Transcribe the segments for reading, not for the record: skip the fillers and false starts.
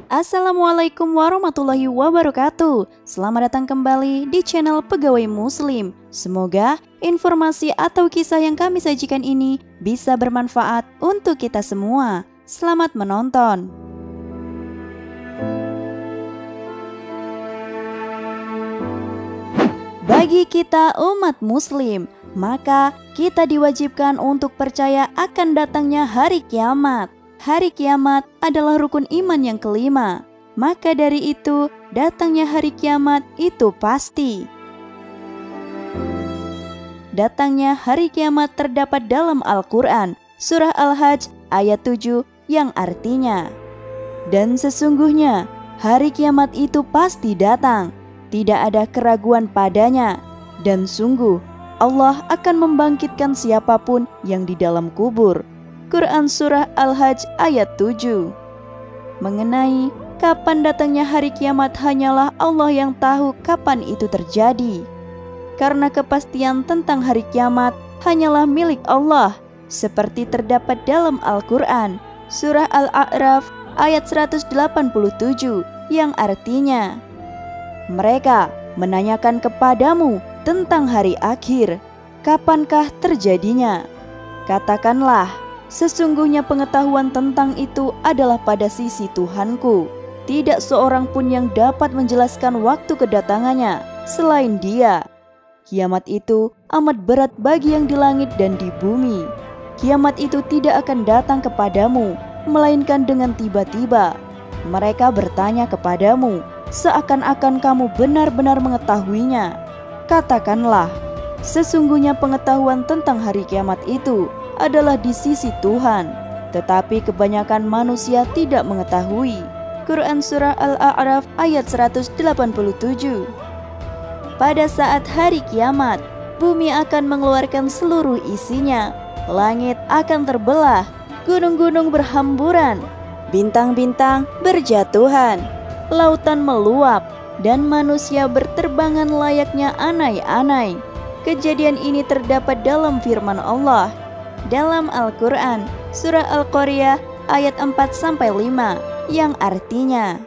Assalamualaikum warahmatullahi wabarakatuh. Selamat datang kembali di channel Pegawai Muslim. Semoga informasi atau kisah yang kami sajikan ini bisa bermanfaat untuk kita semua. Selamat menonton. Bagi kita umat muslim, maka kita diwajibkan untuk percaya akan datangnya hari kiamat. Hari kiamat adalah rukun iman yang kelima. Maka dari itu, datangnya hari kiamat itu pasti. Datangnya hari kiamat terdapat dalam Al-Quran, surah Al-Hajj ayat 7 yang artinya, dan sesungguhnya hari kiamat itu pasti datang, tidak ada keraguan padanya, dan sungguh Allah akan membangkitkan siapapun yang di dalam kubur. Quran Surah Al-Hajj ayat 7. Mengenai kapan datangnya hari kiamat hanyalah Allah yang tahu kapan itu terjadi. Karena kepastian tentang hari kiamat hanyalah milik Allah, seperti terdapat dalam Al-Quran, Surah Al-A'raf ayat 187 yang artinya, mereka menanyakan kepadamu tentang hari akhir, kapankah terjadinya? Katakanlah, sesungguhnya pengetahuan tentang itu adalah pada sisi Tuhanku. Tidak seorang pun yang dapat menjelaskan waktu kedatangannya selain Dia. Kiamat itu amat berat bagi yang di langit dan di bumi. Kiamat itu tidak akan datang kepadamu, melainkan dengan tiba-tiba. Mereka bertanya kepadamu, seakan-akan kamu benar-benar mengetahuinya. Katakanlah, sesungguhnya pengetahuan tentang hari kiamat itu adalah di sisi Tuhan, tetapi kebanyakan manusia tidak mengetahui. Quran Surah Al-A'raf ayat 187. Pada saat hari kiamat, bumi akan mengeluarkan seluruh isinya, langit akan terbelah, gunung-gunung berhamburan, bintang-bintang berjatuhan, lautan meluap, dan manusia berterbangan layaknya anai-anai. Kejadian ini terdapat dalam firman Allah dalam Al-Quran, surah Al-Qaryah ayat 4-5 yang artinya,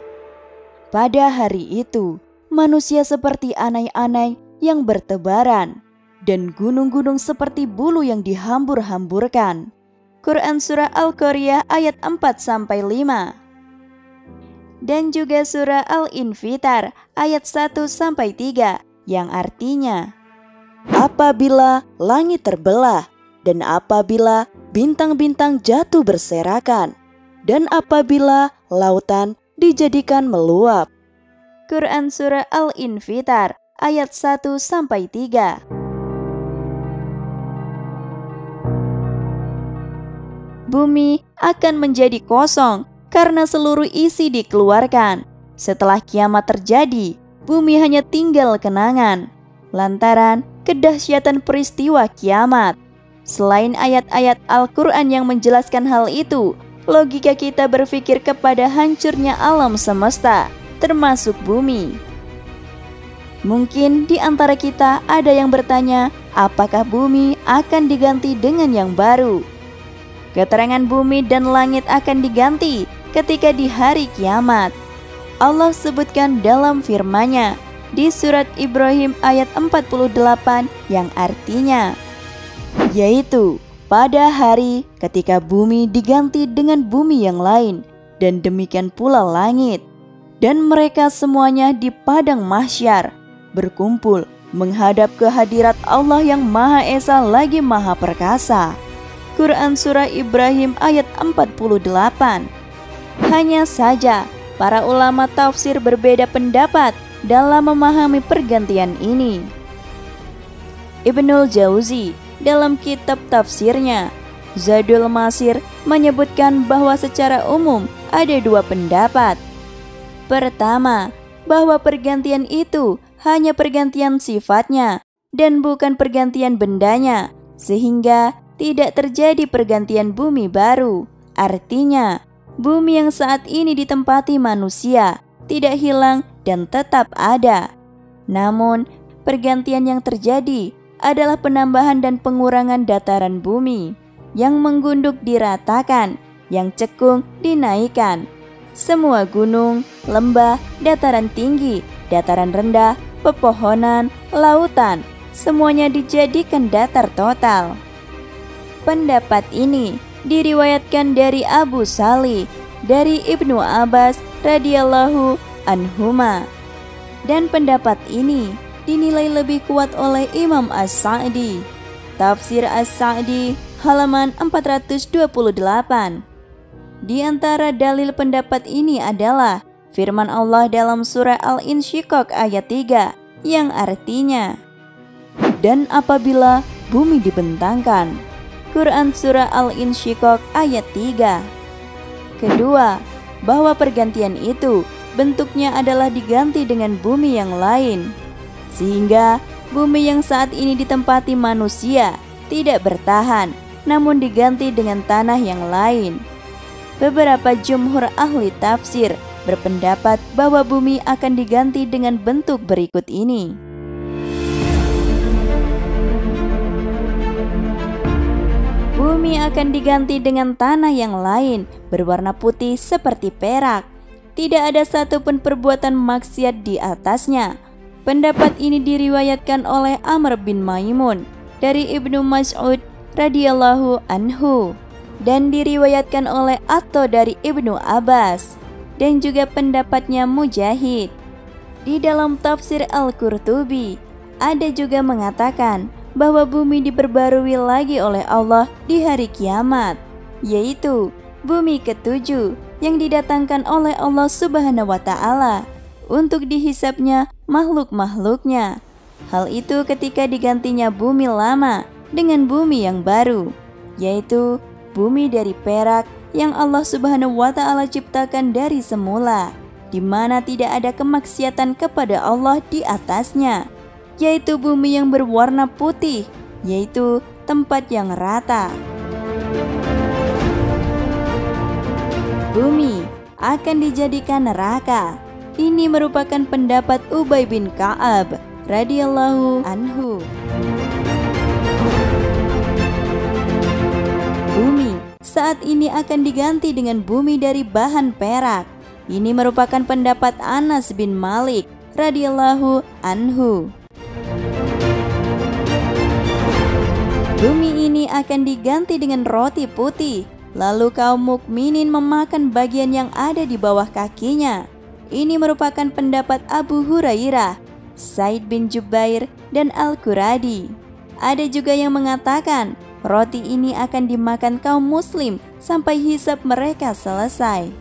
pada hari itu manusia seperti anai-anai yang bertebaran, dan gunung-gunung seperti bulu yang dihambur-hamburkan. Quran surah Al-Qaryah ayat 4-5, dan juga surah Al-Infitar ayat 1-3 yang artinya, apabila langit terbelah, dan apabila bintang-bintang jatuh berserakan, dan apabila lautan dijadikan meluap. Quran surah Al-Infitar ayat 1-3. Bumi akan menjadi kosong karena seluruh isi dikeluarkan. Setelah kiamat terjadi, bumi hanya tinggal kenangan lantaran kedahsyatan peristiwa kiamat. Selain ayat-ayat Al-Quran yang menjelaskan hal itu, logika kita berpikir kepada hancurnya alam semesta, termasuk bumi. Mungkin di antara kita ada yang bertanya, apakah bumi akan diganti dengan yang baru? Keterangan bumi dan langit akan diganti ketika di hari kiamat. Allah sebutkan dalam firman-Nya di surat Ibrahim ayat 48 yang artinya, yaitu pada hari ketika bumi diganti dengan bumi yang lain, dan demikian pula langit, dan mereka semuanya di padang mahsyar berkumpul menghadap ke hadirat Allah yang Maha Esa lagi Maha Perkasa. Quran surah Ibrahim ayat 48. Hanya saja para ulama tafsir berbeda pendapat dalam memahami pergantian ini. Ibnul Jauzi dalam kitab tafsirnya Zadul Masir menyebutkan bahwa secara umum ada dua pendapat. Pertama, bahwa pergantian itu hanya pergantian sifatnya dan bukan pergantian bendanya, sehingga tidak terjadi pergantian bumi baru. Artinya, bumi yang saat ini ditempati manusia tidak hilang dan tetap ada. Namun, pergantian yang terjadi adalah penambahan dan pengurangan dataran bumi. Yang menggunduk diratakan, yang cekung dinaikkan. semua gunung, lembah, dataran tinggi, dataran rendah, pepohonan, lautan, semuanya dijadikan datar total. Pendapat ini diriwayatkan dari Abu Salih, dari Ibnu Abbas radhiyallahu anhuma. Dan pendapat ini dinilai lebih kuat oleh Imam As-Sa'di. Tafsir As-Sa'di halaman 428. Di antara dalil pendapat ini adalah firman Allah dalam surah Al-Insyiqaq ayat 3 yang artinya, dan apabila bumi dibentangkan. Quran surah Al-Insyiqaq ayat 3. Kedua, bahwa pergantian itu bentuknya adalah diganti dengan bumi yang lain, sehingga bumi yang saat ini ditempati manusia tidak bertahan, namun diganti dengan tanah yang lain. Beberapa jumhur ahli tafsir berpendapat bahwa bumi akan diganti dengan bentuk berikut ini. Bumi akan diganti dengan tanah yang lain berwarna putih seperti perak. Tidak ada satupun perbuatan maksiat di atasnya. Pendapat ini diriwayatkan oleh Amr bin Maimun dari Ibnu Mas'ud radhiyallahu anhu, dan diriwayatkan oleh Atto dari Ibnu Abbas, dan juga pendapatnya Mujahid. Di dalam tafsir Al-Qurtubi ada juga mengatakan bahwa bumi diperbarui lagi oleh Allah di hari kiamat, yaitu bumi ketujuh yang didatangkan oleh Allah Subhanahu wa Ta'ala untuk dihisapnya makhluk-makhluknya. Hal itu ketika digantinya bumi lama dengan bumi yang baru, yaitu bumi dari perak yang Allah Subhanahu wa Ta'ala ciptakan dari semula, di mana tidak ada kemaksiatan kepada Allah di atasnya, yaitu bumi yang berwarna putih, yaitu tempat yang rata. Bumi akan dijadikan neraka. Ini merupakan pendapat Ubay bin Ka'ab radhiyallahu anhu. Bumi saat ini akan diganti dengan bumi dari bahan perak. Ini merupakan pendapat Anas bin Malik radhiyallahu anhu. Bumi ini akan diganti dengan roti putih, lalu kaum mukminin memakan bagian yang ada di bawah kakinya. Ini merupakan pendapat Abu Hurairah, Said bin Jubair, dan Al-Quradi. Ada juga yang mengatakan roti ini akan dimakan kaum muslim sampai hisab mereka selesai.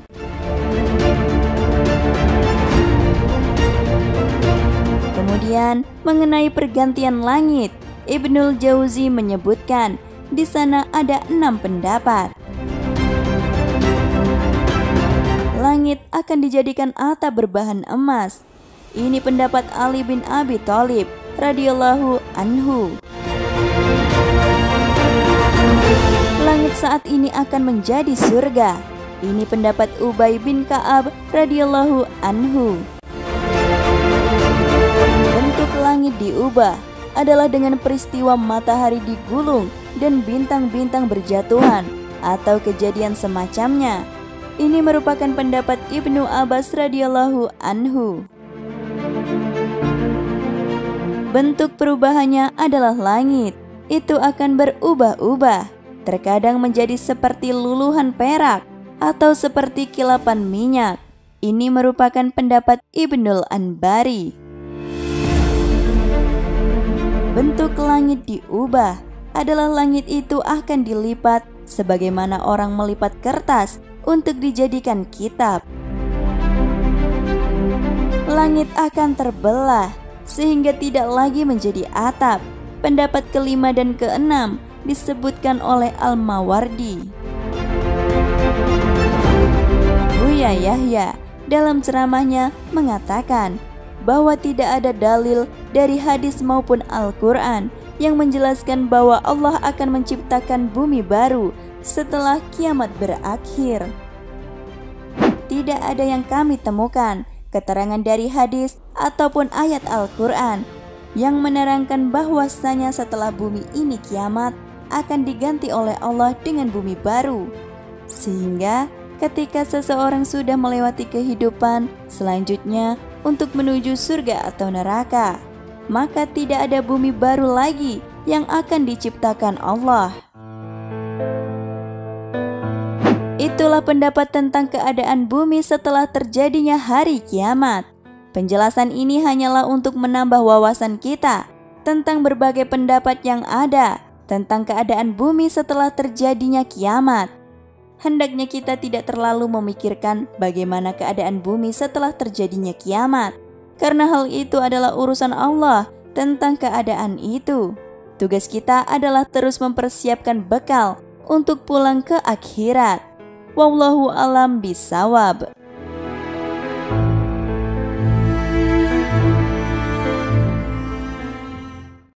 Kemudian mengenai pergantian langit, Ibnul Jauzi menyebutkan di sana ada 6 pendapat. Langit akan dijadikan atap berbahan emas. Ini pendapat Ali bin Abi Thalib radhiyallahu anhu. Langit saat ini akan menjadi surga. Ini pendapat Ubay bin Ka'ab radhiyallahu anhu. Bentuk langit diubah adalah dengan peristiwa matahari digulung dan bintang-bintang berjatuhan atau kejadian semacamnya. Ini merupakan pendapat Ibnu Abbas radhiyallahu anhu. Bentuk perubahannya adalah langit itu akan berubah-ubah, terkadang menjadi seperti luluhan perak atau seperti kilapan minyak. Ini merupakan pendapat Ibnul Anbari. Bentuk langit diubah adalah langit itu akan dilipat sebagaimana orang melipat kertas untuk dijadikan kitab. Langit akan terbelah sehingga tidak lagi menjadi atap. Pendapat kelima dan keenam disebutkan oleh Al-Mawardi. Buya Yahya dalam ceramahnya mengatakan bahwa tidak ada dalil dari hadis maupun Al-Quran yang menjelaskan bahwa Allah akan menciptakan bumi baru setelah kiamat berakhir. Tidak ada yang kami temukan keterangan dari hadis ataupun ayat Al-Quran yang menerangkan bahwasanya setelah bumi ini kiamat akan diganti oleh Allah dengan bumi baru, sehingga ketika seseorang sudah melewati kehidupan selanjutnya untuk menuju surga atau neraka, maka tidak ada bumi baru lagi yang akan diciptakan Allah. Itulah pendapat tentang keadaan bumi setelah terjadinya hari kiamat. Penjelasan ini hanyalah untuk menambah wawasan kita tentang berbagai pendapat yang ada tentang keadaan bumi setelah terjadinya kiamat. Hendaknya kita tidak terlalu memikirkan bagaimana keadaan bumi setelah terjadinya kiamat, karena hal itu adalah urusan Allah tentang keadaan itu. Tugas kita adalah terus mempersiapkan bekal untuk pulang ke akhirat. Wallahu alam bisawab.